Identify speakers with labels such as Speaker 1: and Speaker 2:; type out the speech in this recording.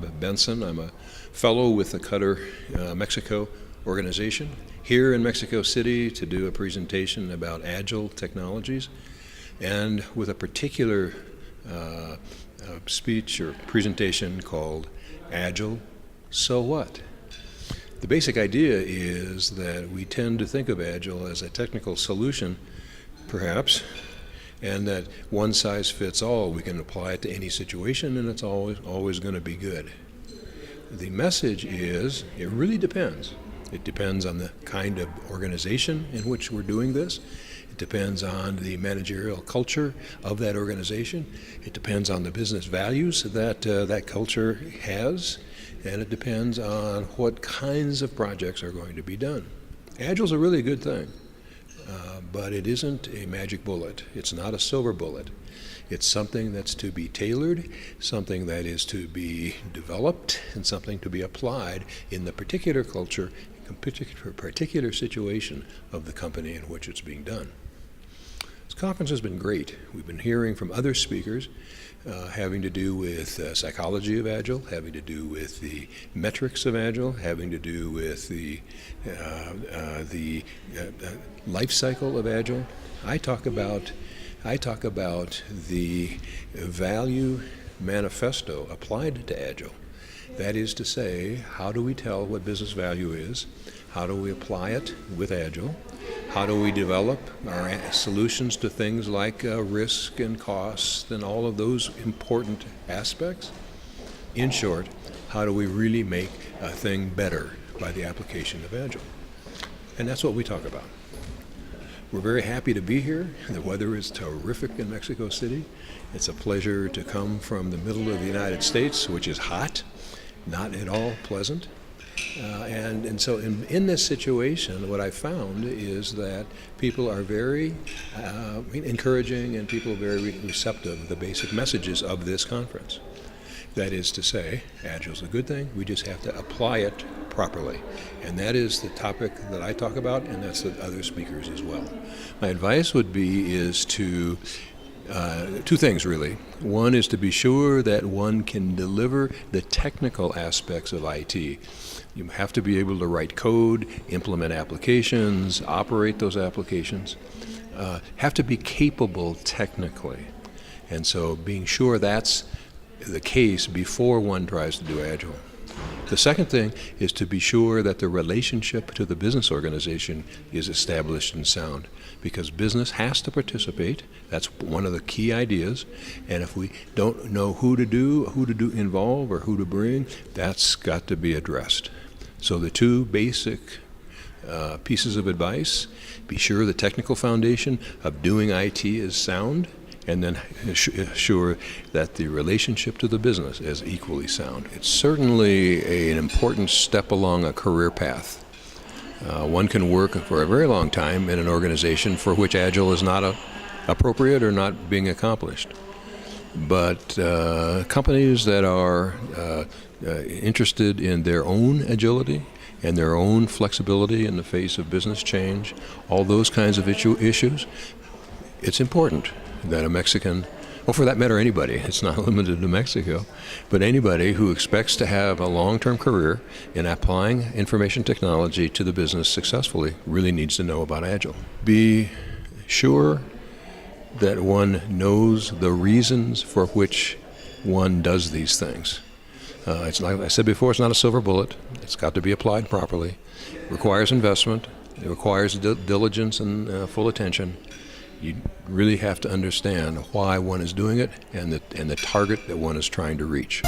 Speaker 1: Bob Benson. I'm a fellow with the Qatar, Mexico organization here in Mexico City to do a presentation about Agile technologies, and with a particular speech or presentation called Agile, So What? The basic idea is that we tend to think of Agile as a technical solution, perhaps, and that one size fits all. We can apply it to any situation and it's always going to be good. The message is, it really depends. It depends on the kind of organization in which we're doing this. It depends on the managerial culture of that organization. It depends on the business values that that culture has. And it depends on what kinds of projects are going to be done. Agile's a really good thing, but it isn't a magic bullet. It's not a silver bullet. It's something that's to be tailored, something that is to be developed, and something to be applied in the particular culture, particular situation of the company in which it's being done. This conference has been great. We've been hearing from other speakers having to do with psychology of Agile, having to do with the metrics of Agile, having to do with the life cycle of Agile. I talk about the value manifesto applied to Agile. That is to say, how do we tell what business value is? How do we apply it with Agile? How do we develop our solutions to things like risk and cost and all of those important aspects? In short, how do we really make a thing better by the application of Agile? And that's what we talk about. We're very happy to be here. The weather is terrific in Mexico City. It's a pleasure to come from the middle of the United States, which is hot, not at all pleasant. And so in this situation, what I found is that people are very encouraging and people are very receptive of the basic messages of this conference. That is to say, Agile's a good thing, we just have to apply it properly. And that is the topic that I talk about, and that's the other speakers as well. My advice would be is to two things really. One is to be sure that one can deliver the technical aspects of IT. You have to be able to write code, implement applications, operate those applications, have to be capable technically. And so being sure that's the case before one tries to do Agile. The second thing is to be sure that the relationship to the business organization is established and sound, because business has to participate. That's one of the key ideas. And if we don't know who to involve or who to bring, that's got to be addressed. So the two basic pieces of advice: be sure the technical foundation of doing IT is sound, and then assure that the relationship to the business is equally sound. It's certainly an important step along a career path. One can work for a very long time in an organization for which Agile is not appropriate or not being accomplished. But companies that are interested in their own agility and their own flexibility in the face of business change, all those kinds of issues, it's important that a Mexican, or for that matter anybody, it's not limited to Mexico, but anybody who expects to have a long-term career in applying information technology to the business successfully really needs to know about Agile. Be sure that one knows the reasons for which one does these things. It's like I said before, it's not a silver bullet. It's got to be applied properly. It requires investment. It requires diligence and full attention. You really have to understand why one is doing it and the target that one is trying to reach.